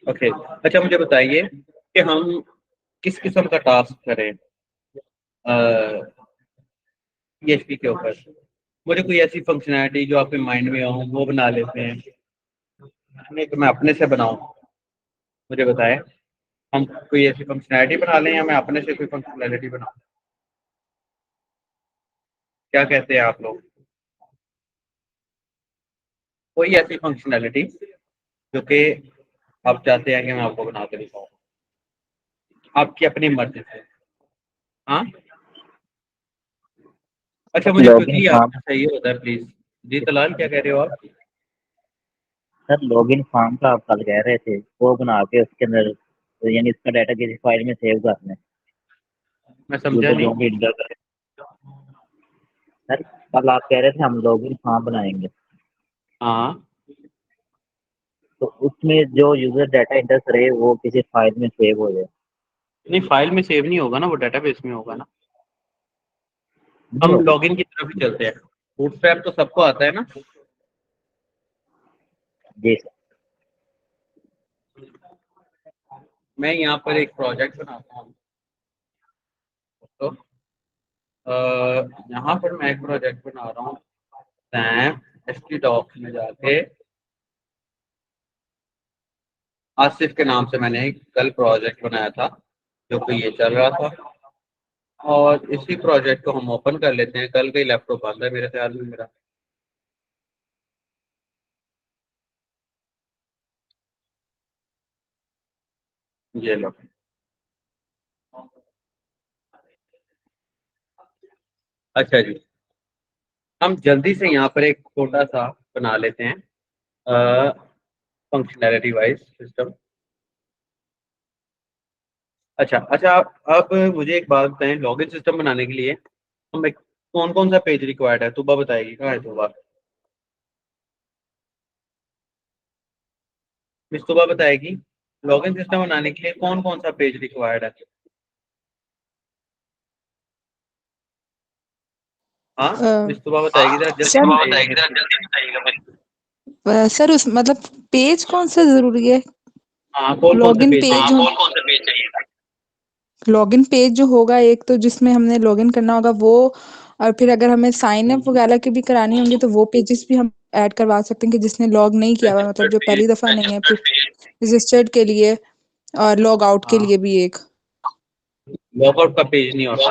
Okay. अच्छा मुझे बताइए कि हम किस किस्म का टास्क करें पीएचपी के ऊपर। मुझे कोई ऐसी फंक्शनैलिटी जो आपके माइंड में हो वो बना लेते हैं, नहीं तो मैं अपने से बनाऊं। मुझे बताएं, हम कोई ऐसी फंक्शनैलिटी बना लें या मैं अपने से कोई फंक्शनैलिटी बनाऊं। क्या कहते हैं आप लोग? कोई ऐसी फंक्शनैलिटी जो कि आप चाहते हैं कि मैं आपको बना के दिखाऊं, आपकी अपनी मर्जी से। हाँ। अच्छा सर मुझे लॉगिन क्विकली फॉर्म। आपसे चाहिए होता है प्लीज। जी तलाल, क्या कह रहे हो आप? सर लॉगिन फॉर्म का आप कल कह रहे थे, वो बना के उसके अंदर यानी इसका डाटा किसी फाइल में सेव करना है। मैं समझा यूजर नहीं। जो भी इंटर करे। सर कल आप कह रहे थे हम लॉगिन फॉर्म बनाएंगे, हाँ। तो उसमें जो यूजर डाटा इंटर करे वो किसी फाइल में सेव हो जाए। नहीं, फाइल में सेव नहीं होगा ना, वो डेटाबेस में होगा ना। नहीं हम होगा। लॉगिन की तरफ ही चलते हैं। बूटस्ट्रैप तो सबको आता है ना। जी सर। मैं यहाँ पर एक प्रोजेक्ट बनाता हूँ। तो यहाँ पर मैं एक प्रोजेक्ट बना रहा हूँ। सैम एसटी डॉक्स में जाके आसिफ के नाम से मैंने एक कल प्रोजेक्ट बनाया था, जो कि ये चल रहा था। और इसी प्रोजेक्ट को हम ओपन कर लेते हैं। कल का ही लैपटॉप बंद है मेरे ख्याल में मेरा। ये लो। अच्छा जी, हम जल्दी से यहाँ पर एक छोटा सा बना लेते हैं फंक्शनैलिटी वाइज सिस्टम। अच्छा अच्छा, आप मुझे एक बात बताएं, लॉगिन सिस्टम बनाने के लिए हमें कौन कौन सा पेज रिक्वायर्ड है? तुबा बताएगी, कहाँ है तुबा? मिस तुबा बताएगी लॉगिन सिस्टम बनाने के लिए कौन कौन सा पेज रिक्वायर्ड है। हाँ, अ, मिस तुबा बताएगी, जरा जल्दी सर बताइएगा। सर उस मतलब पेज कौन सा जरूरी है? हाँ, कौन कौन से लॉगिन पेज पेज चाहिए? लॉगिन पेज जो होगा एक तो जिसमें हमने लॉगिन करना होगा वो, और फिर अगर हमें साइन अप वगैरह की भी करानी होंगी तो वो पेजेस भी हम ऐड करवा सकते हैं कि जिसने लॉग नहीं किया हुआ, मतलब रजिस्टर्ड जो पेज। पहली दफा नहीं है, फिर रजिस्टर्ड के लिए और लॉग आउट के हाँ, लिए भी एक। लॉगआउट का पेज नहीं होता।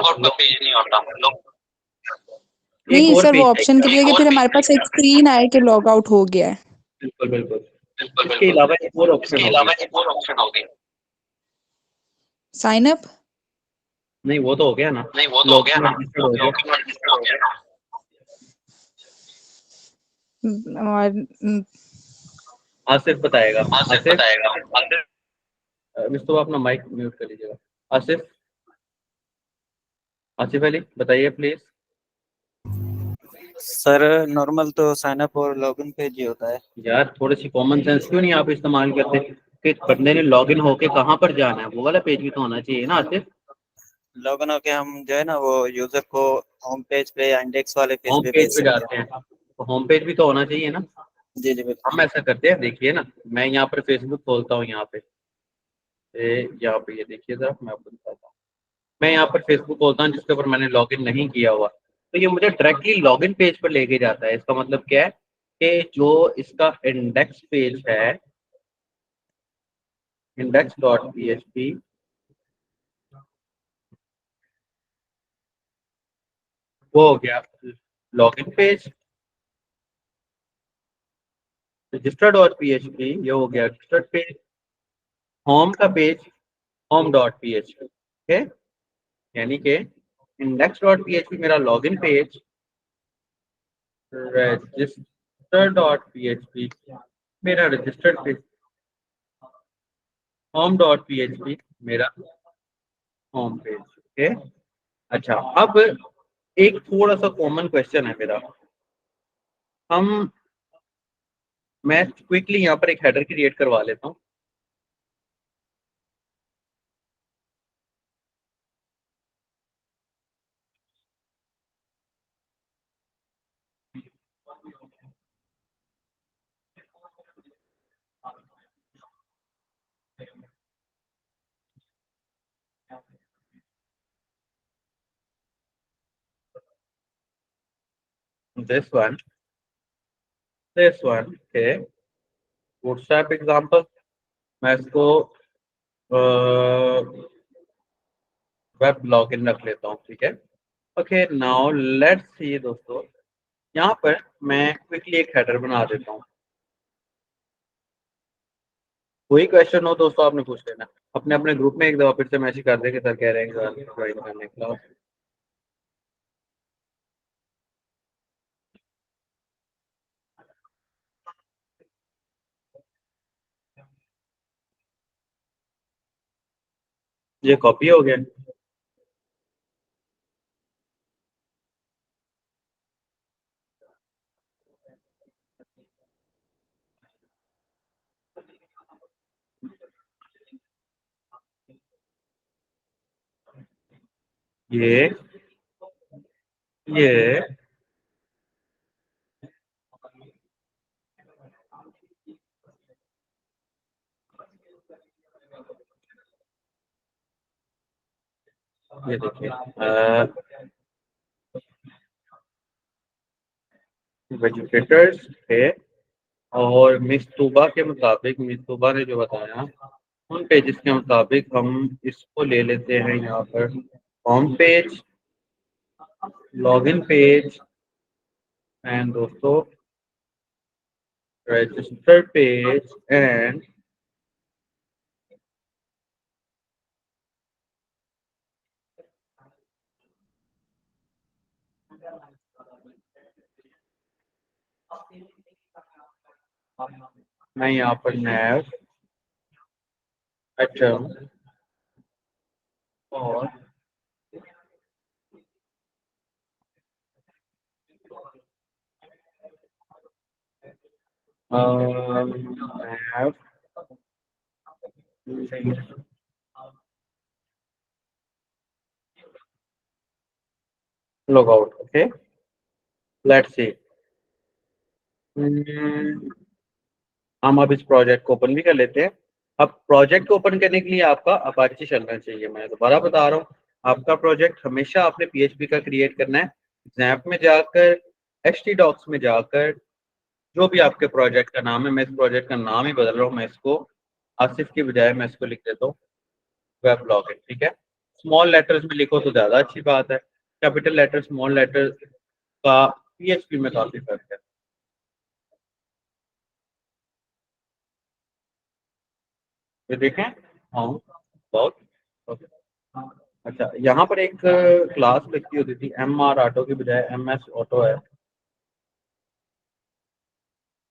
एक नहीं और सर, वो पेज ऑप्शन चाहिए के लिए कि आपको। फिर हमारे पास एक स्क्रीन आए कि लॉग आउट हो गया है। बिल्कुल बिल्कुल। इसके अलावा एक और ऑप्शन होगी। Sign up. नहीं, वो तो हो गया ना। लॉगिन रजिस्टर्ड हो गया। और आसिफ बताएगा। आसिफ, मिस तो अपना माइक म्यूट कर लीजिएगा। आसिफ, आसिफ अली बताइए प्लीज। सर नॉर्मल तो साइन अप और लॉगिन पेज ही होता है। यार थोड़ी सी कॉमन सेंस क्यों नहीं आप इस्तेमाल करते कि बंदे ने लॉगिन होके कहाँ पर जाना है? वो वाला पेज भी तो होना चाहिए ना आसिफ। लॉगिन होके हम जो है ना वो यूजर को होम पेज पे या इंडेक्स वाले पेज होम पे पेज भेज पे सकते जाते हैं, तो होम पेज भी तो होना चाहिए ना। हैं। जी जी बिल्कुल। हम ऐसा करते हैं, देखिए ना, मैं यहाँ पर फेसबुक खोलता हूँ। यहाँ पे यहाँ पे ये देखिए जरा, मैं आपको दिखाता हूँ। मैं यहाँ पर फेसबुक खोलता हूँ जिसके ऊपर मैंने लॉगिन नहीं किया हुआ, तो ये मुझे डायरेक्टली लॉगिन पेज पर लेके जाता है। इसका मतलब क्या है कि जो इसका इंडेक्स पेज है, index dot P H P, वो हो गया login page. Register dot P H P, ये हो गया रजिस्टर्ड पेज। होम का page, home dot P H P. Okay, यानी कि index dot P H P मेरा login page, register dot P H P मेरा registered page, home dot P H P मेरा home page. Okay. अच्छा, अब एक थोड़ा सा कॉमन क्वेश्चन है मेरा। हम मैं क्विकली यहाँ पर एक हेडर क्रिएट करवा लेता हूँ। this one, okay, bootstrap example, मैं इसको वेब लॉगिन रख लेता हूँ, ठीक है। ओके, नाउ लेट्स सी दोस्तों, यहाँ पर मैं क्विकली एक हेडर बना देता हूँ। कोई क्वेश्चन हो दोस्तों आपने पूछ लेना, अपने अपने ग्रुप में एक दफा फिर से मैसेज कर दे कि सर कह रहे हैं ज्वाइन करने क्लास। ये कॉपी हो गया। ये देखिए वेजिटेटर्स थे, और मिस तूबा के मुताबिक, मिस तूबा ने जो बताया उन पेजेस के मुताबिक हम इसको ले लेते हैं यहाँ पर home page, login page and दोस्तों रजिस्टर पेज एंड मैं यहाँ पर नैव एटम और नैव log out, okay, let's see। हम अब इस प्रोजेक्ट को ओपन भी कर लेते हैं। अब प्रोजेक्ट को ओपन करने के लिए आपका अपाचे चलना चाहिए। मैं दोबारा बता रहा हूँ, आपका प्रोजेक्ट हमेशा आपने PHP का क्रिएट करना है। Xampp में जाकर, htdocs में जाकर, जो भी आपके प्रोजेक्ट का नाम है, मैं इस प्रोजेक्ट का नाम ही बदल रहा हूँ, मैं इसको आसिफ की बजाय मैं इसको लिख देता हूँ वेब लॉगिन, ठीक है। स्मॉल लेटर्स में लिखो तो ज्यादा अच्छी बात है, कैपिटल लेटर स्मॉल लेटर का PHP में काफी फर्क है। ये देखें, हाँ बहुत okay। अच्छा, यहाँ पर एक क्लास लिखी होती थी MR ऑटो की बजाय MS ऑटो है,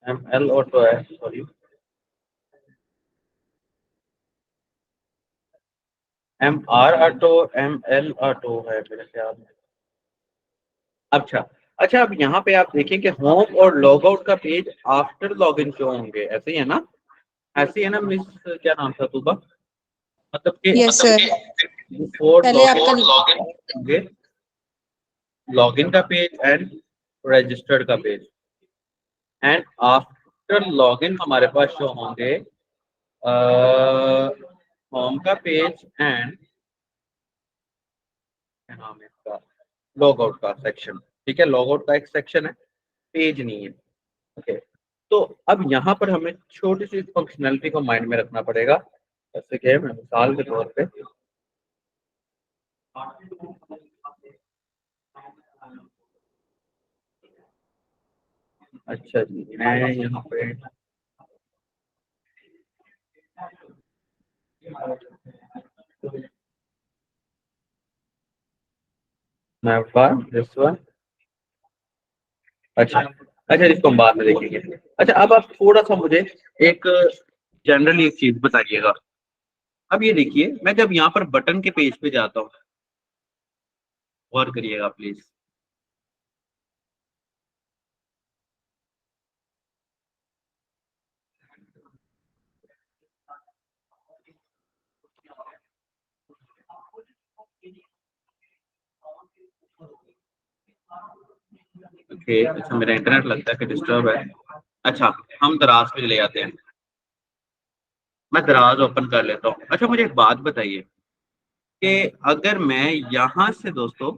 ML ऑटो है, sorry MR auto ML auto है मेरे ख्याल में। अच्छा अच्छा, अब यहाँ पे आप देखें कि होम और लॉग आउट का पेज आफ्टर लॉगिन क्यों होंगे, ऐसे ही है ना, ऐसे ही है ना मिस, क्या नाम था तुबा, मतलब कि यस सर, बिफोर पहले आपका लॉगिन होंगे लॉगिन का पेज एंड रजिस्टर्ड का पेज, एंड आफ्टर लॉगिन हमारे पास शो होंगे होम का पेज एंड क्या नाम है इसका, लॉग आउट का सेक्शन, ठीक है। लॉग आउट का एक सेक्शन है, पेज नहीं है, ओके। तो अब यहाँ पर हमें छोटी सी फंक्शनलिटी को माइंड में रखना पड़ेगा, जैसे कि मैं मिसाल के तौर पे अच्छा जी, मैं यहाँ पे दिस वन, अच्छा अच्छा, इसको हम बाद में देखेंगे। अच्छा, अब आप थोड़ा सा मुझे एक जनरली एक चीज बताइएगा। अब ये देखिए, मैं जब यहाँ पर बटन के पेज पे जाता हूँ, गौर करिएगा प्लीज, ओके। अच्छा, मेरा इंटरनेट लगता है कि डिस्टर्ब है। अच्छा, हम दराज पे चले जाते हैं, मैं दराज ओपन कर लेता हूँ। अच्छा, मुझे एक बात बताइए कि अगर मैं यहाँ से दोस्तों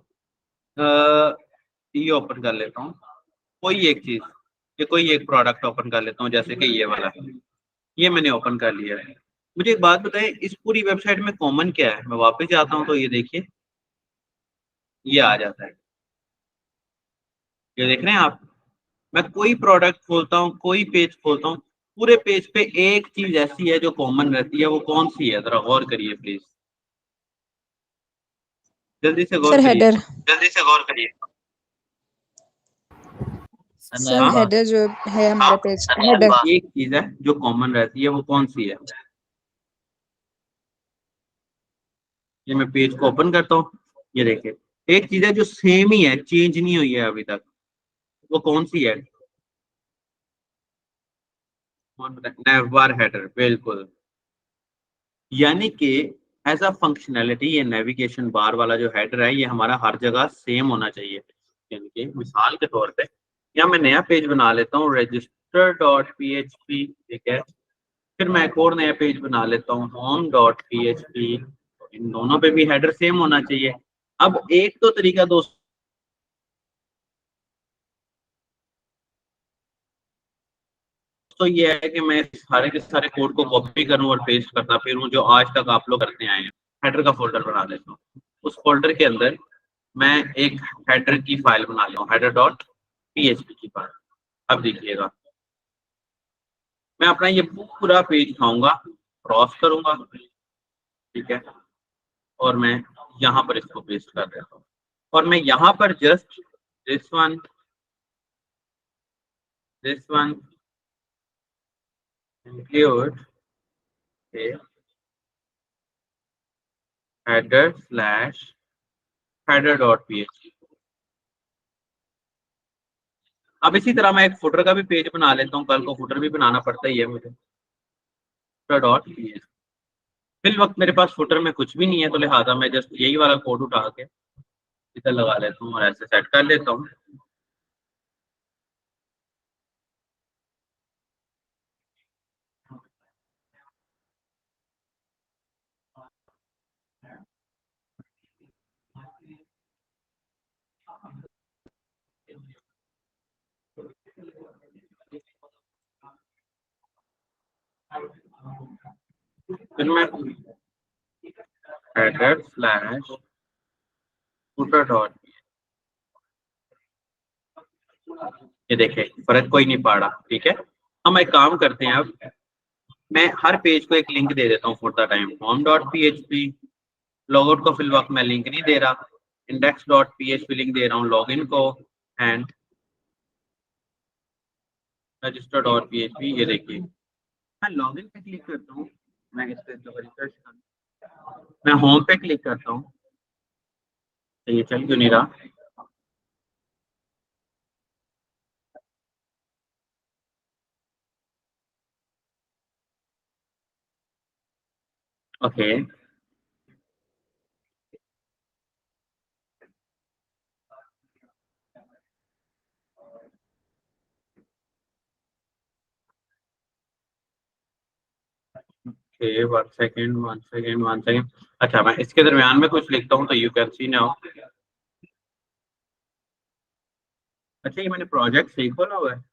ये ओपन कर लेता हूँ, कोई एक चीज, ये कोई एक प्रोडक्ट ओपन कर लेता हूँ, जैसे कि ये वाला, ये मैंने ओपन कर लिया है। मुझे एक बात बताएं, इस पूरी वेबसाइट में कॉमन क्या है? मैं वापस जाता हूँ तो ये देखिए, ये आ जाता है, ये देख रहे हैं आप। मैं कोई प्रोडक्ट खोलता हूँ, कोई पेज खोलता हूँ, पूरे पेज पे एक चीज ऐसी है जो कॉमन रहती है, वो कौन सी है? जरा गौर करिए प्लीज, जल्दी से गौर सर करिए, हेडर। जल्दी से गौर करिए। सर हाँ हेडर जो है हमारे पेज का हेडर। हाँ, एक चीज है जो कॉमन रहती है, वो कौन सी है? ये मैं पेज को ओपन करता हूँ, ये देखिए, एक चीज है जो सेम ही है, चेंज नहीं हुई है अभी तक, वो कौन सी है? कौन बताए? नेवर हेडर, बिल्कुल। यानी कि एज अ फंक्शनैलिटी ये नेविगेशन बार वाला जो हेडर है, ये हमारा हर जगह सेम होना चाहिए। यानी कि मिसाल के तौर पे, या मैं नया पेज बना लेता हूँ, register dot P H P, ठीक है, फिर मैं एक और नया पेज बना लेता हूँ, home dot P H P. इन दोनों पे भी हेडर सेम होना चाहिए। अब एक तो तरीका दोस्तों तो ये है कि मैं सारे के सारे कोड को कॉपी करूं और पेस्ट करता फिरूं, जो आज तक आप लोग करते आए हैं। हेडर का फोल्डर बना लेता हूँ, उस फोल्डर के अंदर मैं एक हेडर की फाइल बना लेता हूँ, हेडर डॉट पीएचपी की फाइल। अब देखिएगा, मैं अपना ये पूरा पेज उठाऊंगा, क्रॉस करूंगा, ठीक है, और मैं यहाँ पर इसको पेस्ट कर देता हूँ, और मैं यहाँ पर just this one, this one include header slash header dot PHP. अब इसी तरह मैं एक फुटर का भी पेज बना लेता हूँ, कल को फुटर भी बनाना पड़ता ही है मुझे, फुटर डॉट पीएचपी। फिल वक्त मेरे पास फुटर में कुछ भी नहीं है, तो लिहाजा मैं जस्ट यही वाला कोड उठा के इधर लगा लेता हूँ और ऐसे सेट कर लेता हूँ। फिर मैं हेडर स्लैश फुटर डॉट, ये देखें फर्क कोई नहीं पड़ा, ठीक है। हम एक काम करते हैं, अब मैं हर पेज को एक लिंक दे देता हूँ for the time, home dot P H P, logout को फिल वक्त मैं लिंक नहीं दे रहा, index dot P H P link दे रहा हूँ लॉगिन को, and register dot P H P. ये देखिए, मैं लॉगिन पे क्लिक करता हूँ, मैं इस पे रिफ्रेश कर, मैं होम पे क्लिक करता हूँ, तो ये चल क्यों नहीं रहा? Okay, okay, one second, one second, one second. अच्छा, मैं इसके दरमियान में कुछ लिखता हूँ तो यू कैन सी नाउ। अच्छा, ये मैंने प्रोजेक्ट सही खोला हुआ है,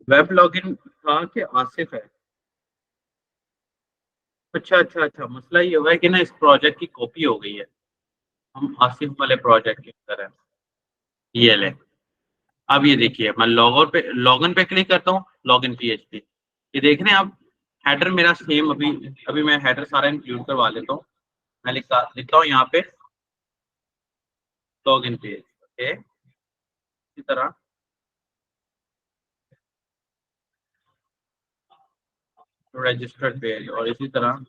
वेब लॉगिन था कि आसिफ है? अच्छा अच्छा अच्छा, मसला ये हुआ है कि ना इस प्रोजेक्ट की कॉपी हो गई है, हम आसिफ वाले प्रोजेक्ट के अंदर है। ये ले, अब ये देखिए, मैं लॉगआउट पे, लॉगिन पे क्लिक करता हूँ, लॉगिन पीएचपी, ये देख रहे हैं आप, हेडर मेरा सेम। अभी अभी मैं हेडर सारा इंक्लूड करवा लेता हूँ, मैं लिखता हूँ यहाँ पे लॉगिन पेज, ओके, इसी तरह रजिस्टर्ड पेज, और इसी तरह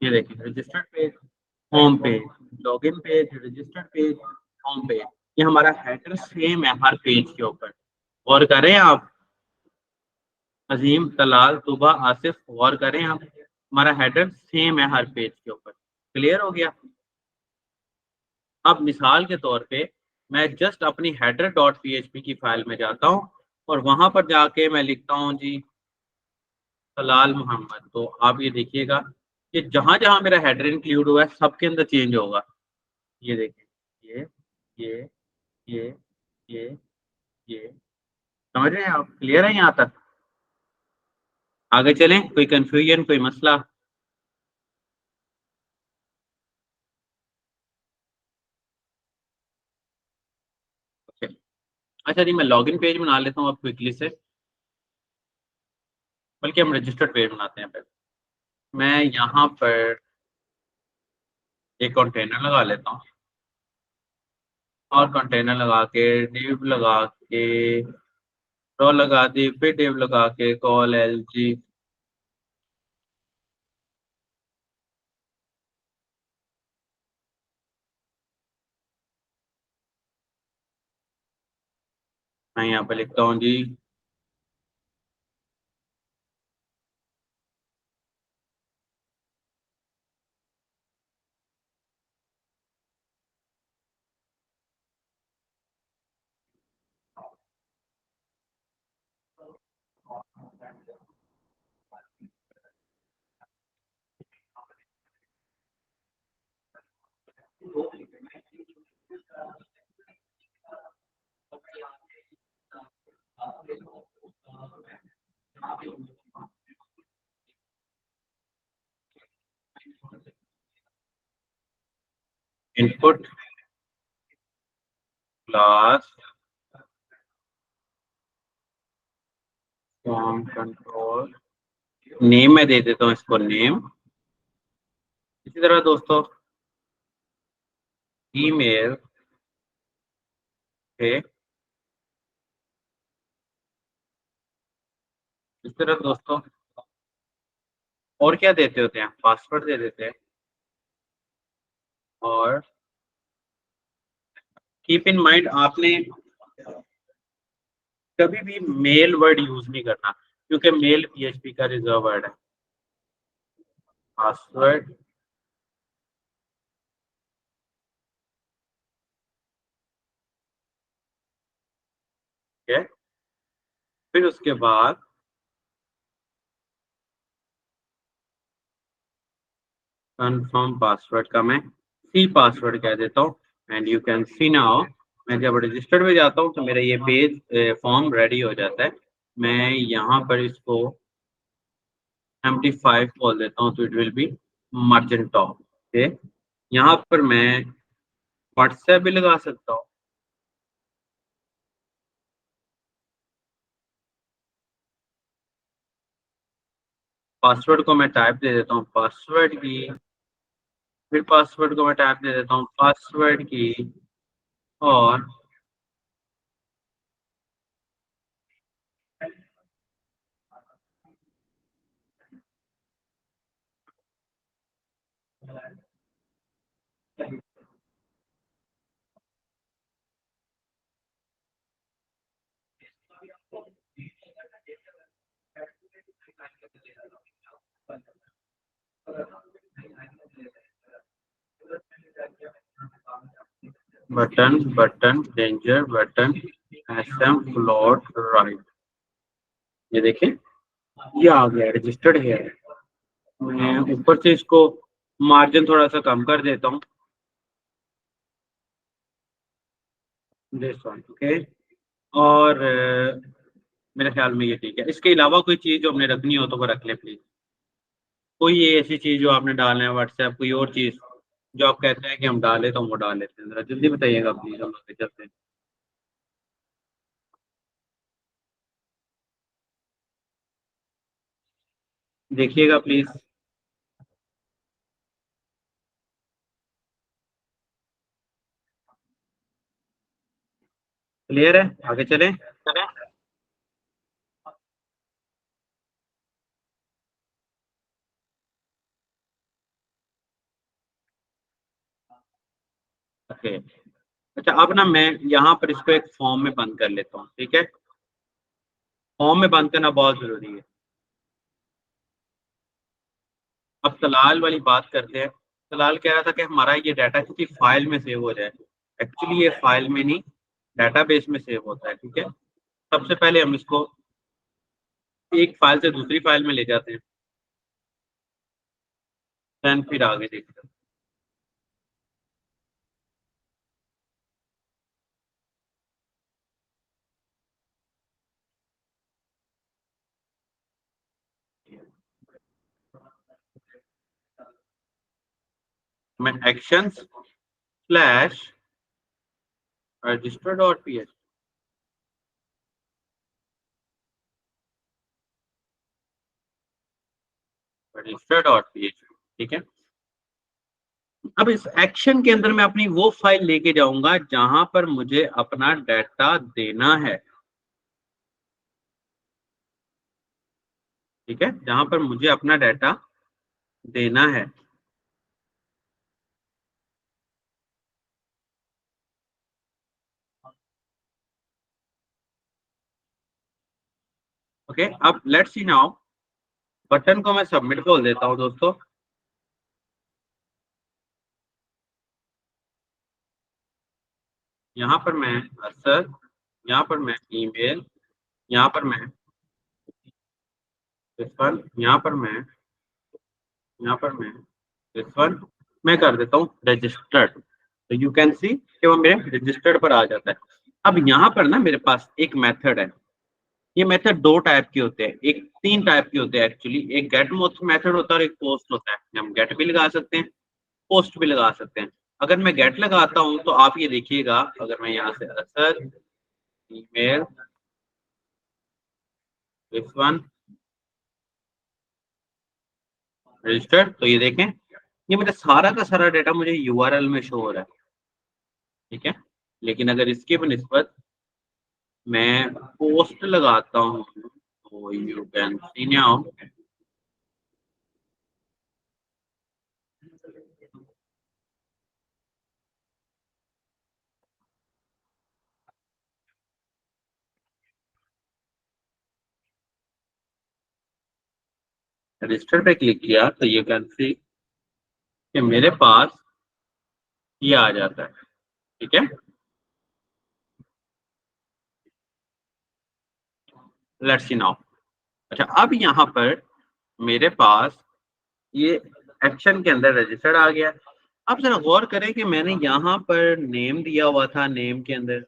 ये देखिए, registered page, home page, login page, registered page, home page. ये हमारा हेडर सेम है हर पेज के ऊपर। गौर करें आप, अजीम, तलाल, तुबा, आसिफ, गौर करें आप, हमारा हेडर सेम है हर पेज के ऊपर। क्लियर हो गया? अब मिसाल के तौर पे मैं जस्ट अपनी हेडर डॉट पीएचपी की फाइल में जाता हूँ, और वहां पर जाके मैं लिखता हूँ जी तलाल मोहम्मद। तो आप ये देखिएगा कि जहां जहां मेरा हेडर इंक्लूड हुआ है सबके अंदर चेंज होगा। ये देखें, ये ये ये ये ये समझ रहे हैं आप? क्लियर है यहाँ तक? आगे चलें, कोई कंफ्यूजन, कोई मसला? ओके, अच्छा जी, मैं लॉगिन पेज बना लेता हूँ अब क्विकली से, बल्कि हम रजिस्टर्ड पेज बनाते हैं पहले। मैं यहाँ पर एक कंटेनर लगा लेता हूँ, और कंटेनर लगा के div लगा के रो लगा दी, फिर div लगा के कॉल LG। मैं यहाँ पे लिखता हूँ जी input class form control name, मैं दे देता हूँ इसको नेम। इसी तरह दोस्तों ईमेल पे, इस तरह दोस्तों और क्या देते होते हैं, पासवर्ड दे देते हैं। और कीप इन माइंड, आपने कभी भी मेल वर्ड यूज नहीं करना, क्योंकि मेल PHP का रिजर्व वर्ड है। पासवर्ड है, फिर उसके बाद कंफर्म पासवर्ड का मैं सी पासवर्ड कह देता हूँ। And you can see now, मैं जब रजिस्टर्ड में जाता हूँ तो मेरा ये पेज फॉर्म रेडी हो जाता है। मैं यहाँ पर इसको MD5 खोल देता हूँ, तो it will be merchant top. Okay, यहाँ पर मैं व्हाट्सएप भी लगा सकता हूँ। पासवर्ड को मैं टाइप दे देता हूँ पासवर्ड की, फिर पासवर्ड को मैं टाइप दे देता हूँ पासवर्ड की, और button button danger button SM float right. ये देखें, ये आ गया रजिस्टर्ड है। मैं ऊपर से इसको मार्जिन थोड़ा सा कम कर देता हूँ, दिस वन। ओके, और मेरे ख्याल में ये ठीक है। इसके अलावा कोई चीज़ जो हमने रखनी हो तो वो रख ले प्लीज। कोई ये ऐसी चीज़ जो आपने डालना है व्हाट्सएप, कोई और चीज़ जो आप कहते हैं कि हम डालें, तो हम वो डाल लेते हैं। जरा जल्दी बताइएगा प्लीज, हम लोग चलते हैं। देखिएगा प्लीज। क्लियर है? आगे चलें। ओके, अच्छा अब ना मैं यहाँ पर इसको एक फॉर्म में बंद कर लेता हूँ, ठीक है? फॉर्म में बंद करना बहुत जरूरी है। अब तलाल वाली बात करते हैं। तलाल कह रहा था कि हमारा ये डाटा किसी फाइल में सेव हो जाए। एक्चुअली ये फाइल में नहीं, डाटाबेस में सेव होता है, ठीक है? सबसे पहले हम इसको एक फाइल से दूसरी फाइल में ले जाते हैं, देन फिर आगे देखते हैं। मैं actions slash register dot P H, register dot P H, ठीक है। अब इस एक्शन के अंदर मैं अपनी वो फाइल लेके जाऊंगा जहां पर मुझे अपना डाटा देना है, ठीक है, जहां पर मुझे अपना डाटा देना है। ओके, अब लेट्स सी नाउ, बटन को मैं सबमिट बोल देता हूं दोस्तों। यहाँ पर मैं असर, यहाँ पर मैं ईमेल, यहाँ पर मैं दिस वन, यहाँ पर मैं, यहाँ पर मैं दिस वन, मैं कर देता हूँ रजिस्टर्ड। तो यू कैन सी कि वो मेरे रजिस्टर्ड पर आ जाता है। अब यहाँ पर ना मेरे पास एक मेथड है। ये मेथड दो टाइप के होते हैं, एक तीन टाइप के होते हैं एक्चुअली। एक गेट मेथड होता है और एक पोस्ट होता है। हम गेट भी लगा सकते हैं, पोस्ट भी लगा सकते हैं। अगर मैं गेट लगाता हूँ तो आप ये देखिएगा, अगर मैं यहाँ से असर ईमेल दिस वन रजिस्टर्ड, तो ये देखें, ये मेरा सारा का सारा डाटा मुझे यूआरएल में शो हो रहा है, ठीक है। लेकिन अगर इसके बनिस्बत मैं पोस्ट लगाता हूँ तो you can see now register पे क्लिक किया तो यू कैन सी कि मेरे पास ये आ जाता है, ठीक है। Let's see now. अच्छा, अब यहाँ पर मेरे पास ये एक्शन के अंदर रजिस्टर्ड आ गया। अब जरा गौर करें कि मैंने यहाँ पर नेम दिया हुआ था, नेम के अंदर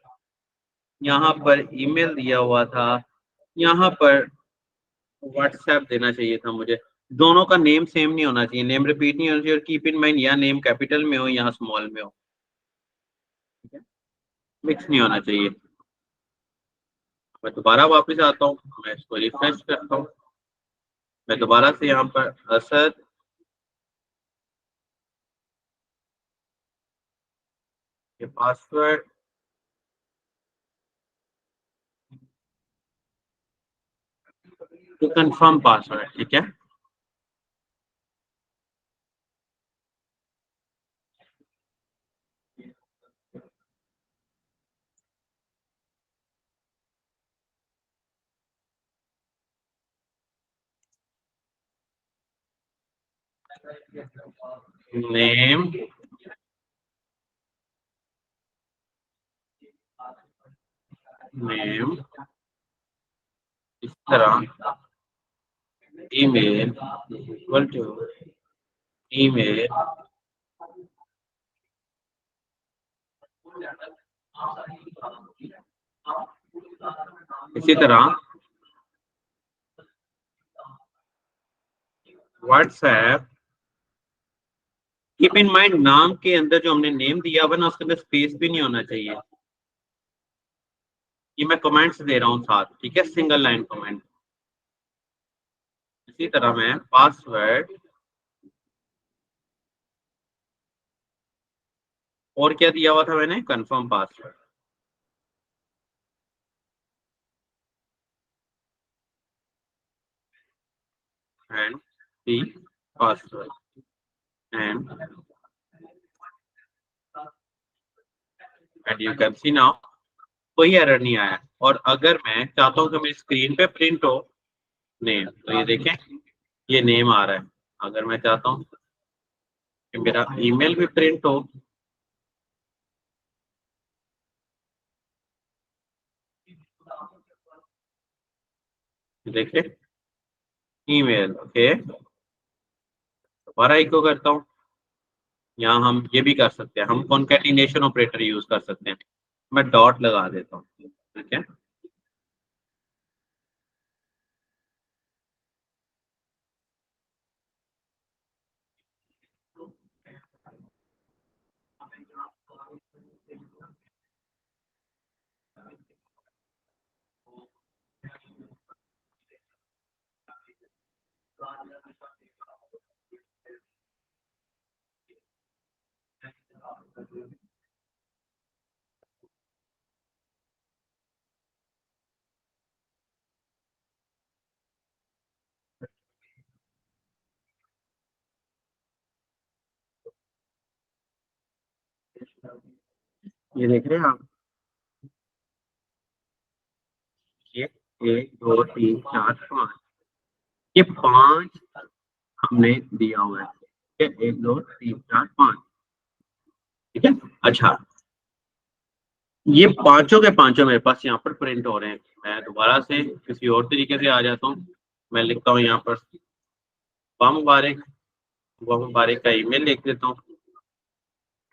यहाँ पर ईमेल दिया हुआ था, यहाँ पर व्हाट्सएप देना चाहिए था मुझे। दोनों का नेम सेम नहीं होना चाहिए, नेम रिपीट नहीं होना चाहिए, और कीप इन माइंड या नेम कैपिटल में हो या स्मॉल में हो, ठीक है, मिक्स नहीं होना चाहिए। मैं दोबारा वापस आता हूँ, मैं इसको रिफ्रेश करता हूँ, मैं दोबारा से यहाँ पर असद ये पासवर्ड तो कंफर्म पासवर्ड, ठीक है। नेम नेम इस तरह, ईमेल इक्वल टू ईमेल, इसी तरह व्हाट्सएप। कीप इन माइंड नाम के अंदर जो हमने नेम दिया हुआ ना, उसके अंदर स्पेस भी नहीं होना चाहिए। ये मैं कमेंट्स दे रहा हूँ साथ, ठीक है, सिंगल लाइन कमेंट। इसी तरह मैं पासवर्ड और क्या दिया हुआ था मैंने, confirm password, and the password, and you can see now कोई एरर नहीं आया। और अगर मैं चाहता हूँ कि मेरी स्क्रीन पे प्रिंट हो नेम, तो ये देखें, ये नेम आ रहा है। अगर मैं चाहता हूँ कि मेरा ईमेल भी प्रिंट हो, देखिए ईमेल, ओके, दोबारा इको करता हूँ। यहाँ हम ये भी कर सकते हैं, हम कॉन्केटिनेशन ऑपरेटर यूज कर सकते हैं। मैं डॉट लगा देता हूँ, ठीक है। ये देख रहे हैं आप, ये 1 2 3 4 5, ये 5 हमने दिया हुआ है, ठीक है, 1 2 3 4 5, ठीक है। अच्छा, ये पांचों के पांचों मेरे पास यहाँ पर प्रिंट हो रहे हैं। मैं दोबारा से किसी और तरीके से आ जाता हूँ। मैं लिखता हूँ यहाँ पर वाह मुबारक, वाह मुबारक का ईमेल लिख देता हूँ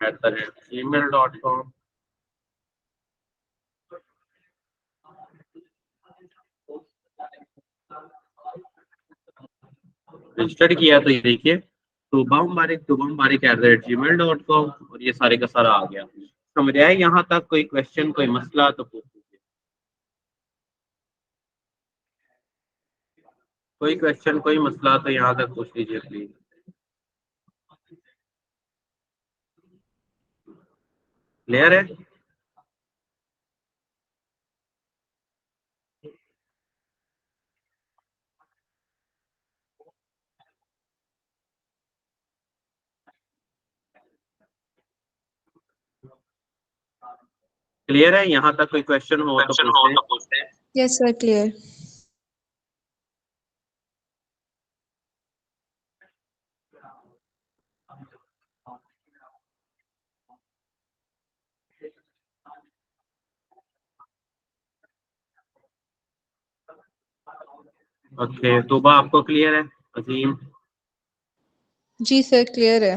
@gmail.com। रजिस्टर्ड किया तो ये देखिए, सुबह मुबारक @gmail.com, और ये सारे का सारा आ गया। समझ आया यहाँ तक? कोई क्वेश्चन, कोई मसला तो पूछ लीजिए। कोई क्वेश्चन, कोई मसला तो यहाँ तक पूछ लीजिए प्लीज। क्लियर है? क्लियर है? यहाँ तक कोई क्वेश्चन हो तो पूछते हैं। Yes sir, clear. ओके, तोबा आपको क्लियर है? अजीम? जी सर, क्लियर है।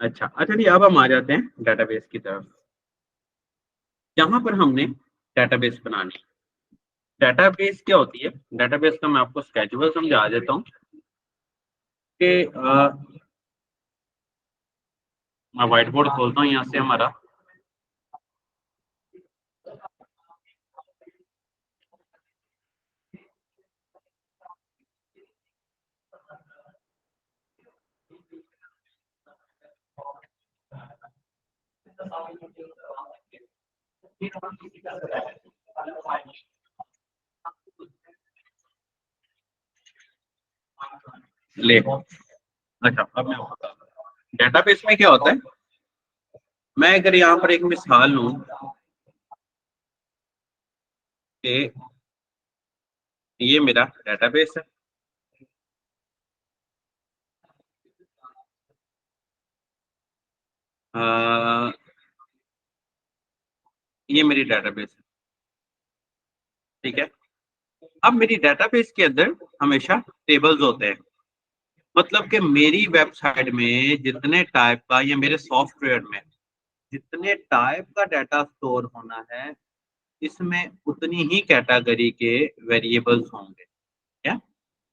अच्छा अच्छा जी, अब हम आ जाते हैं डेटाबेस की तरफ। यहाँ पर हमने डेटाबेस बनानी। डेटाबेस क्या होती है? डेटाबेस का मैं आपको स्केड्यूल समझा देता हूँ कि मैं व्हाइट बोर्ड खोलता हूँ यहाँ से हमारा। ले, अच्छा, अब मैं आपको बताता हूँ डेटाबेस में क्या होता है। मैं अगर यहाँ पर एक मिसाल लूँ कि ये मेरा डेटाबेस है, ये मेरी डेटाबेस है, ठीक है। अब मेरी डेटाबेस के अंदर हमेशा टेबल्स होते हैं। मतलब कि मेरी वेबसाइट में जितने टाइप का, या मेरे सॉफ्टवेयर में जितने टाइप का डाटा स्टोर होना है, इसमें उतनी ही कैटेगरी के वेरिएबल्स होंगे। क्या?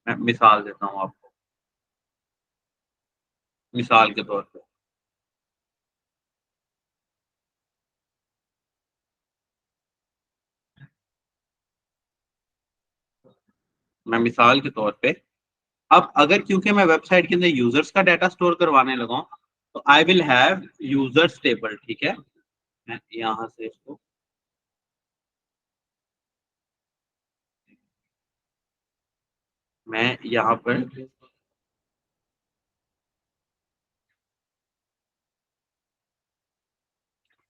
मैं मिसाल देता हूँ आपको, मिसाल के तौर पे। मैं मिसाल के तौर पे, अब अगर क्योंकि मैं वेबसाइट के अंदर यूजर्स का डाटा स्टोर करवाने लगा हूं, तो I will have users table, ठीक है। मैं यहाँ से इसको, मैं यहाँ पर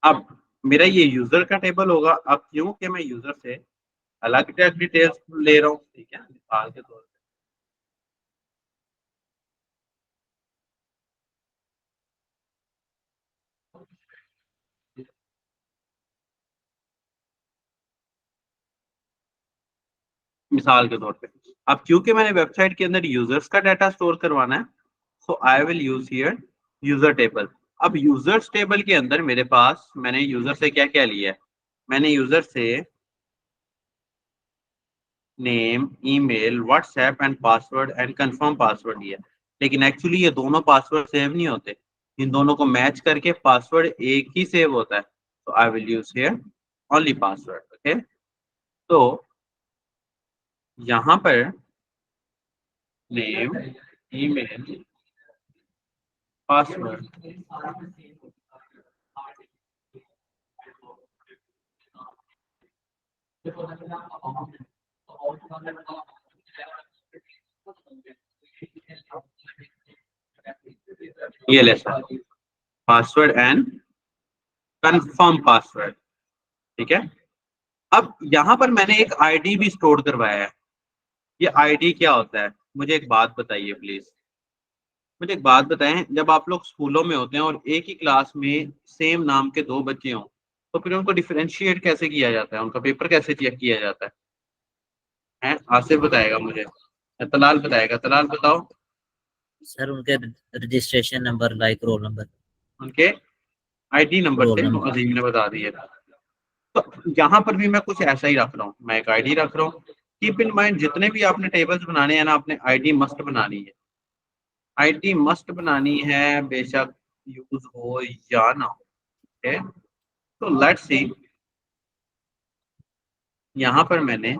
अब मेरा ये यूजर का टेबल होगा। अब क्योंकि मैं यूजर से अलग डिटेल्स ले रहा हूँ, ठीक है, मिसाल के तौर पे, मिसाल के तौर पे अब क्योंकि मैंने वेबसाइट के अंदर यूजर्स का डाटा स्टोर करवाना है, so I will use here user table. अब यूजर्स टेबल के अंदर मेरे पास मैंने यूजर से क्या क्या लिया है, मैंने यूजर से name, email, WhatsApp and password and confirm password लिया। लेकिन एक्चुअली ये दोनों पासवर्ड सेव नहीं होते, इन दोनों को मैच करके पासवर्ड एक ही सेव होता है। तो आई will use here only password. Okay, तो यहाँ पर नेम, ईमेल, पासवर्ड, ये ले sir password and confirm password, ठीक है। अब यहाँ पर मैंने एक आईडी भी स्टोर करवाया है। ये आईडी क्या होता है, मुझे एक बात बताइए प्लीज, मुझे एक बात बताएं, जब आप लोग स्कूलों में होते हैं और एक ही क्लास में सेम नाम के दो बच्चे हों, तो फिर उनको डिफरेंशिएट कैसे किया जाता है, उनका पेपर कैसे चेक किया जाता है? आसिफ बताएगा मुझे, तलाल बताएगा। तलाल बताओ। सर उनके registration number like roll number, उनके आईडी नंबर रोल से नंबर। अजीम ने बता दिए। तो यहाँ पर भी मैं कुछ ऐसा ही रख रहा हूँ, मैं एक आईडी रख रहा हूँ। कीप इन माइंड, जितने भी आपने टेबल्स बनाने हैं ना, आपने आईडी मस्ट बनानी है। आईडी मस्ट बनानी है, बेशक यूज हो या ना हो। ठीक है, तो लेट्स सी, यहाँ पर मैंने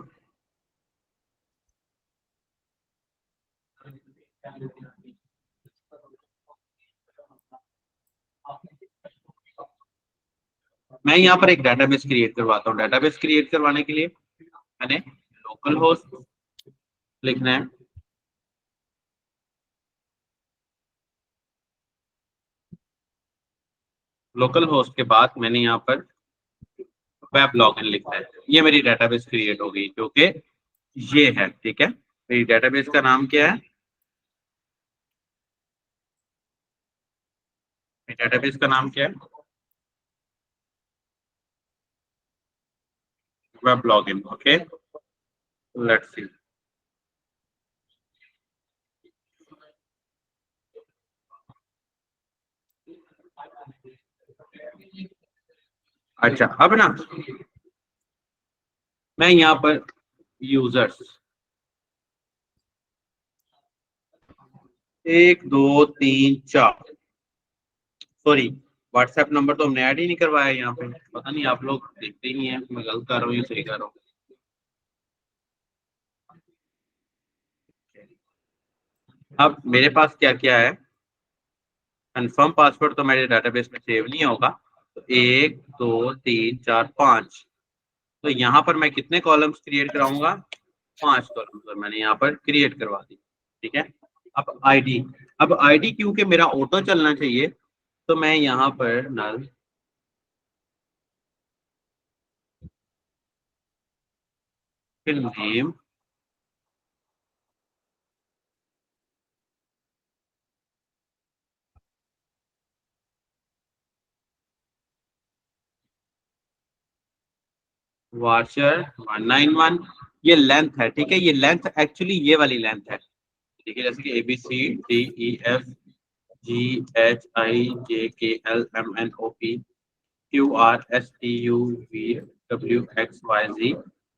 मैं यहाँ पर एक डेटाबेस क्रिएट करवाता हूँ। डेटाबेस क्रिएट करवाने के लिए मैंने लोकल होस्ट लिखना है। लोकल होस्ट के बाद मैंने यहाँ पर वेब लॉगिन लिखना है। ये मेरी डेटाबेस क्रिएट हो गई, जो कि ये है। ठीक है, मेरी डेटाबेस का नाम क्या है, मेरी डेटाबेस का नाम क्या है, web login. Okay, let's see. अच्छा, अब ना मैं यहाँ पर यूजर्स 1 2 3 4, सॉरी व्हाट्सएप नंबर तो हमने ऐड ही नहीं करवाया यहाँ पे। पता नहीं आप लोग देखते ही नहीं है, मैं गलत कर रहा हूँ या सही कर रहा हूँ। अब मेरे पास क्या क्या है, कंफर्म पासवर्ड तो मेरे डेटाबेस में सेव नहीं होगा। तो 1 2 3 4 5, तो यहाँ पर मैं कितने कॉलम्स क्रिएट कराऊंगा, 5 कॉलम्स, और मैंने यहाँ पर क्रिएट करवा दी। ठीक है, अब आईडी, अब आईडी क्योंकि मेरा ऑटो चलना चाहिए, तो मैं यहाँ पर नल फिर नेम, वाचर 191, ये लेंथ है। ठीक है, ये लेंथ एक्चुअली ये वाली लेंथ है। देखिए जैसे कि ABCDEFGHIJKLMNOPQRSTUVWXYZ,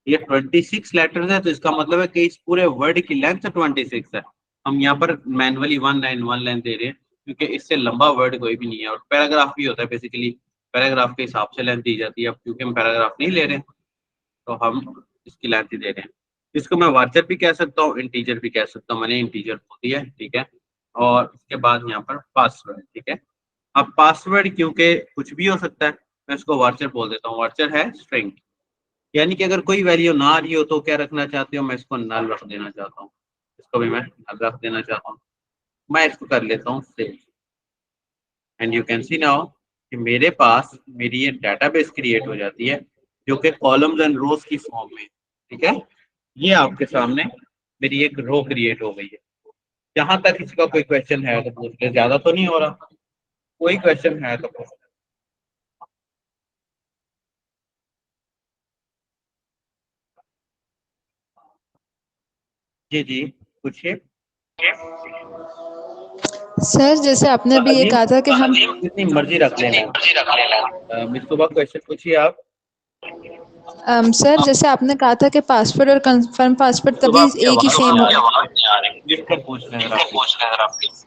ये 26 लेटर्स है। तो इसका मतलब है कि इस पूरे वर्ड की लेंथ 26 है। हम यहाँ पर मैनुअली 191 लेंथ दे रहे हैं, क्योंकि इससे लंबा वर्ड कोई भी नहीं है। और पैराग्राफ भी होता है, बेसिकली पैराग्राफ के हिसाब से लेंथ दी जाती है। अब क्योंकि हम पैराग्राफ नहीं ले रहे हैं, तो हम इसकी लेंथ ही दे रहे हैं। इसको मैं वाचर भी कह सकता हूँ, इंटीजर भी कह सकता हूँ। मैंने इंटीजर बोल दिया है। ठीक है, और उसके बाद यहाँ पर पासवर्ड। ठीक है, अब पासवर्ड क्योंकि कुछ भी हो सकता है, मैं इसको वाचर बोल देता हूँ। वाचर है स्ट्रिंग, यानी कि अगर कोई वैल्यू ना आ रही हो तो क्या रखना चाहते हो, मैं इसको नल रख देना चाहता हूँ। इसको भी मैं नल रख देना चाहता हूँ। मैं इसको कर लेता हूँ save, and you can see now कि मेरे पास मेरी ये डेटाबेस क्रिएट हो जाती है जो कि कॉलम्स एंड रोज की फॉर्म में, ठीक है। ये आपके सामने मेरी एक रो क्रिएट हो गई है। जहां तक इसका कोई क्वेश्चन है तो पूछ ले, ज्यादा तो नहीं हो रहा। कोई क्वेश्चन है तो पूछ। जी जी, पूछिए। सर जैसे आपने अभी ये अजीम, कहा था कि हम जितनी मर्जी रख लेना। मिस सुबह क्वेश्चन पूछिए आप। सर जैसे आपने कहा था कि पासवर्ड और कंफर्म पासवर्ड तभी सुबह आपकी एक ही आवाज सेम नहीं हो। आ रही। लिख कर पूछ लें जरा प्लीज।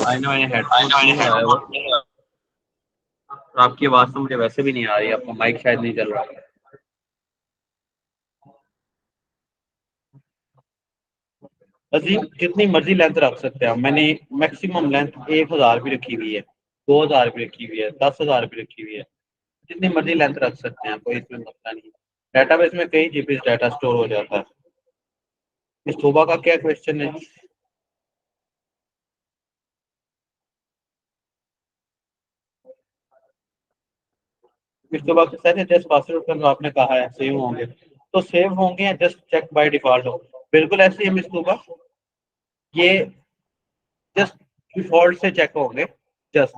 आई नो मैंने हेडफोन नहीं लगाया हुआ, और आपकी आवाज तो मुझे वैसे भी नहीं आ रही, आपका माइक शायद नहीं चल रहा। अजीम, जितनी मर्जी लेंथ रख सकते हैं। मैंने मैक्सिमम लेंथ 1000 भी रखी हुई है, 2000 भी रखी हुई है, 10,000 भी रखी हुई है। जितनी मर्जी लेंथ रख सकते हैं, कोई इसमें मसला नहीं। डेटाबेस में कई जीबी डाटा स्टोर हो जाता है। इस तोबा का क्या क्वेश्चन है? इस तोबा के साथ जस्ट पासवर्ड का जो आपने कहा है सेव होंगे, तो सेव होंगे या जस्ट चेक बाय डिफॉल्ट हो? बिल्कुल ऐसे ही है मिस तोबा, ये जस्ट डिफॉल्ट से चेक होंगे। जस्ट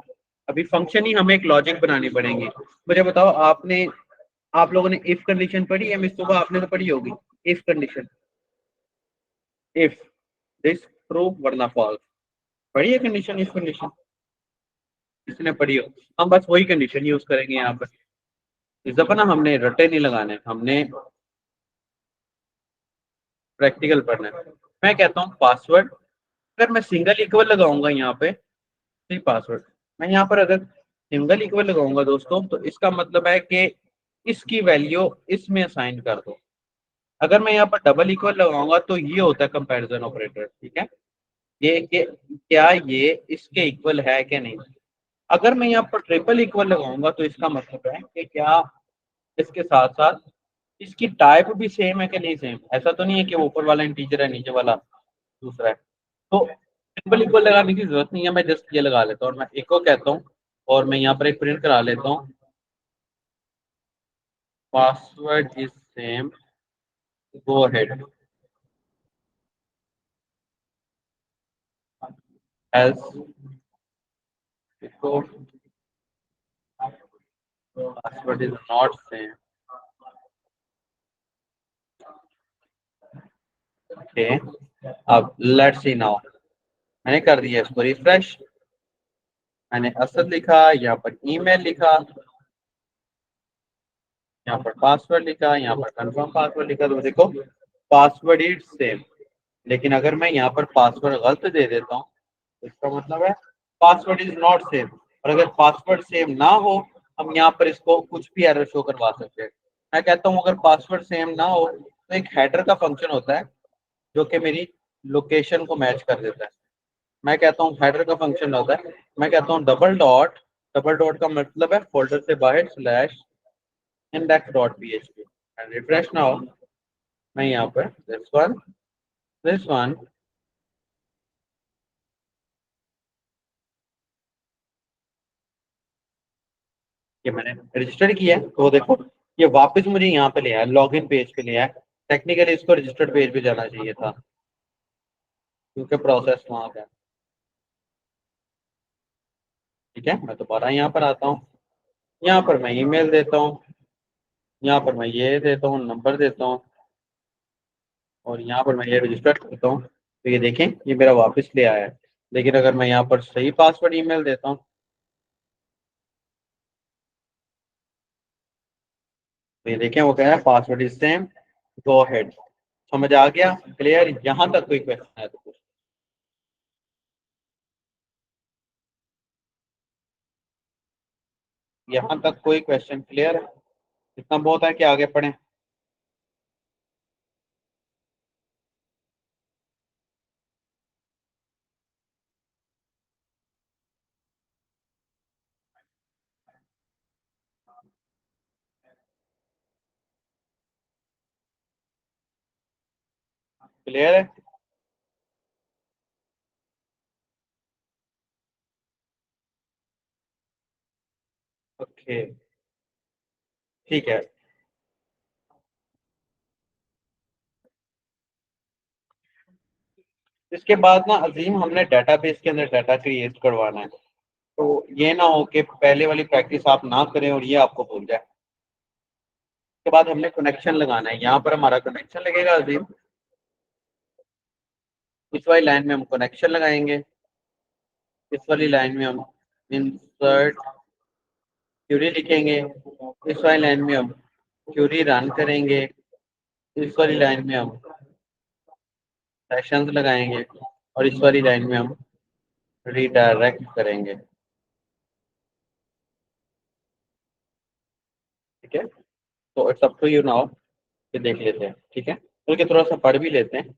अभी फंक्शन ही हमें एक लॉजिक बनानी पड़ेंगी। मुझे बताओ, आपने आप लोगों ने इफ कंडीशन पढ़ी है मिस तोबा? आपने तो पढ़ी होगी if condition. If this true वरना फॉल्स, पढ़ी है कंडीशन इफ कंडीशन? किसने पढ़ी हो? हम बस वही कंडीशन यूज करेंगे यहाँ पर। इस दफा ना हमने रटे नहीं लगाने, हमने प्रैक्टिकल पढ़ना है। मैं कहता हूँ पासवर्ड, अगर मैं सिंगल इक्वल लगाऊंगा यहाँ पे, नहीं पासवर्ड, मैं यहाँ पर अगर सिंगल इक्वल लगाऊंगा दोस्तों, तो इसका मतलब है कि इसकी वैल्यू इसमें असाइन कर दो। अगर मैं यहाँ पर डबल इक्वल लगाऊंगा तो ये होता है कंपैरिजन ऑपरेटर, ठीक है। ये कि क्या ये इसके इक्वल है कि नहीं। अगर मैं यहाँ पर ट्रिपल इक्वल लगाऊंगा तो इसका मतलब है कि क्या इसके साथ साथ इसकी टाइप भी सेम है कि नहीं सेम। ऐसा तो नहीं है कि वो ऊपर वाला इंटीजर है, नीचे वाला दूसरा है। तो ट्रिपल इक्वल लगाने की जरूरत नहीं है, मैं जस्ट ये लगा लेता हूँ और मैं इको कहता हूँ, और मैं यहाँ पर एक प्रिंट करा लेता हूँ, password is same, go ahead, else echo password is not same. Okay, अब लेट्स सी नाउ। मैंने कर दिया इसको रिफ्रेश, मैंने असद लिखा, यहाँ पर ईमेल लिखा, यहाँ पर पासवर्ड लिखा, यहाँ पर कंफर्म पासवर्ड लिखा, तो देखो पासवर्ड इज सेम। लेकिन अगर मैं यहाँ पर पासवर्ड गलत दे देता हूँ तो इसका मतलब है पासवर्ड इज नॉट सेम। और अगर पासवर्ड सेम ना हो, हम यहाँ पर इसको कुछ भी एरर शो करवा सकते हैं। मैं कहता हूँ अगर पासवर्ड सेम ना हो तो एक हेडर का फंक्शन होता है जो कि मेरी लोकेशन को मैच कर देता है। मैं कहता हूँ हेडर का फंक्शन होता है, मैं कहता हूँ डबल डॉट, डबल डॉट का मतलब है फोल्डर से बाहर slash index.php and refresh now। मैं यहाँ पर this one ये मैंने रजिस्टर किया है, तो देखो ये वापस मुझे यहाँ पे ले आया, लॉगिन पेज पे ले आया। टेक्निकली इसको रजिस्टर्ड पेज पे जाना चाहिए था, क्योंकि प्रोसेस वहाँ पे है। ठीक है, मैं दोबारा यहाँ पर आता हूँ, यहाँ पर मैं ईमेल देता हूँ, यहाँ पर मैं ये देता हूँ, नंबर देता हूँ, और यहाँ पर मैं ये रजिस्टर करता हूँ, तो ये देखें ये मेरा वापस ले आया है। लेकिन अगर मैं यहाँ पर सही पासवर्ड ईमेल देता हूँ तो ये देखें वो कह रहा है password is same, go ahead. समझ आ गया? क्लियर? यहाँ तक कोई क्वेश्चन है तो पूछ। यहाँ तक कोई क्वेश्चन क्लियर है? इतना बहुत है कि आगे पढ़ें? क्लियर है? ओके ठीक है। इसके बाद ना अजीम हमने डेटाबेस के अंदर डाटा क्रिएट करवाना है, तो ये ना हो कि पहले वाली प्रैक्टिस आप ना करें और ये आपको भूल जाए। उसके बाद हमने कनेक्शन लगाना है, यहाँ पर हमारा कनेक्शन लगेगा अजीम, इस वाली लाइन में हम कनेक्शन लगाएंगे, इस वाली लाइन में हम इंसर्ट क्यूरी लिखेंगे, इस वाली लाइन में हम क्यूरी रन करेंगे, इस वाली लाइन में हम सेशंस लगाएंगे और इस वाली लाइन में हम रीडायरेक्ट करेंगे। ठीक है, तो it's up to you now कि देख लेते हैं। ठीक है, बल्कि थोड़ा सा पढ़ भी लेते हैं।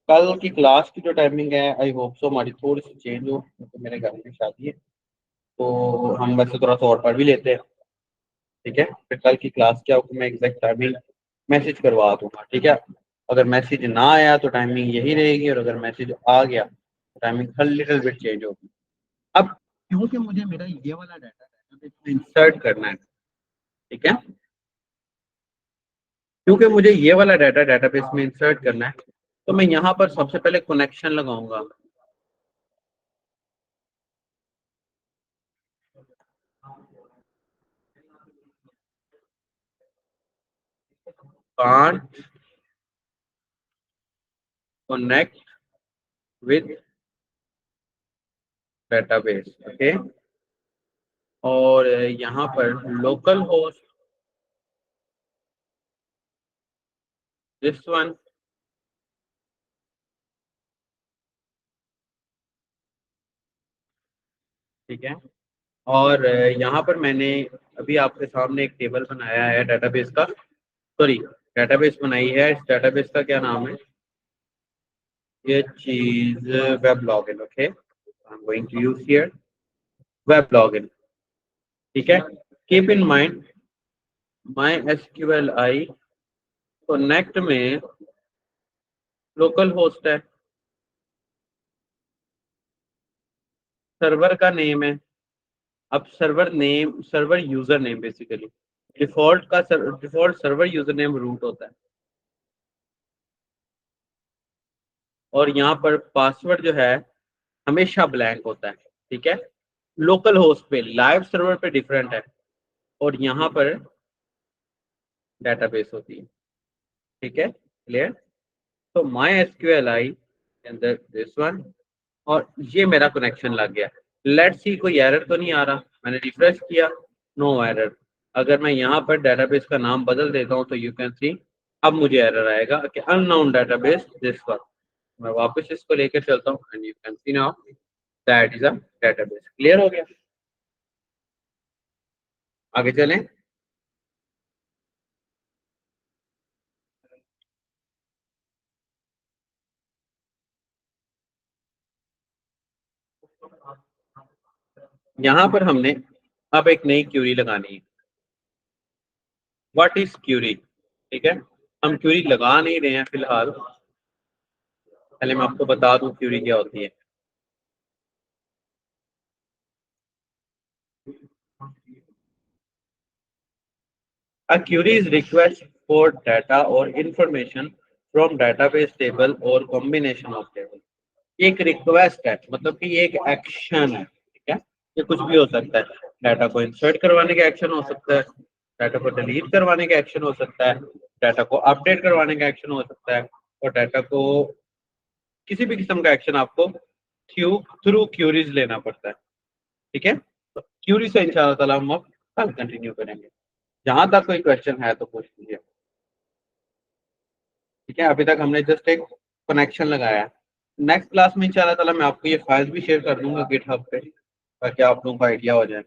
कल की क्लास की जो टाइमिंग है आई होप सो हमारी थोड़ी सी चेंज हो, क्योंकि मेरे घर में शादी है, तो हम वैसे थोड़ा सा और पढ़ भी लेते हैं। ठीक है, फिर कल की क्लास क्या होगी मैं एग्जैक्ट टाइमिंग मैसेज करवा दूंगा। ठीक है, अगर मैसेज ना आया तो टाइमिंग यही रहेगी, और अगर मैसेज आ गया तो timing her little bit change होगी। अब क्योंकि मुझे मेरा ये वाला डाटा इंसर्ट करना है, ठीक है, क्योंकि मुझे ये वाला डाटा डेटाबेस में इंसर्ट करना है, तो मैं यहाँ पर सबसे पहले कनेक्शन लगाऊंगा। Can't connect with database, okay, और यहाँ पर लोकल होस्ट दिस वन, ठीक है, और यहाँ पर मैंने अभी आपके सामने एक टेबल बनाया है डेटाबेस का, सॉरी डेटाबेस बनाई है। इस डेटाबेस का क्या नाम है, ये चीज web login, okay, I am going to use here web login. ठीक है, keep in mind my SQL I connect में लोकल होस्ट है, सर्वर का नेम है। अब server name, server user name basically default server user name root होता है, और यहाँ पर पासवर्ड जो है हमेशा ब्लैंक होता है। ठीक है, लोकल होस्ट पे, लाइव सर्वर पे डिफरेंट है, और यहाँ पर डेटाबेस होती है। ठीक है, क्लियर। तो माई एसक्यूएल आई अंदर दिस वन, और ये मेरा कनेक्शन लग गया। लेट्स सी कोई एरर तो नहीं आ रहा, मैंने रिफ्रेश किया, नो एरर। अगर मैं यहाँ पर डेटाबेस का नाम बदल देता हूँ तो यू कैन सी अब मुझे एरर आएगा कि अननोन डेटाबेस दिस वन। मैं वापस इसको लेकर चलता हूँ and you can see now that is a database. Clear हो गया, आगे चलें। यहाँ पर हमने अब एक नई क्यूरी लगानी है। What is query? ठीक है, हम क्यूरी लगा नहीं रहे हैं फिलहाल, पहले मैं आपको बता दूं क्यूरी क्या होती है। A query is request for data or information from database table or combination of table। ये एक रिक्वेस्ट है, मतलब कि ये एक एक्शन है। ठीक है, ये कुछ भी हो सकता है, डाटा को इंसर्ट करवाने का एक्शन हो सकता है, डाटा को डिलीट करवाने का एक्शन हो सकता है, डाटा को अपडेट करवाने का एक्शन हो सकता है, और डाटा को किसी भी किस्म का एक्शन आपको थ्रू क्यूरीज लेना पड़ता है। ठीक है, तो क्यूरी से इंशाल्लाह ताला हम अब कल कंटिन्यू करेंगे। जहां तक कोई क्वेश्चन है तो पूछ लीजिए। ठीक है, अभी तक हमने जस्ट एक कनेक्शन लगाया। नेक्स्ट क्लास में इंशाल्लाह ताला मैं आपको ये फाइल भी शेयर कर दूंगा गिटहब पे, ताकि आप लोगों को आइडिया हो जाए।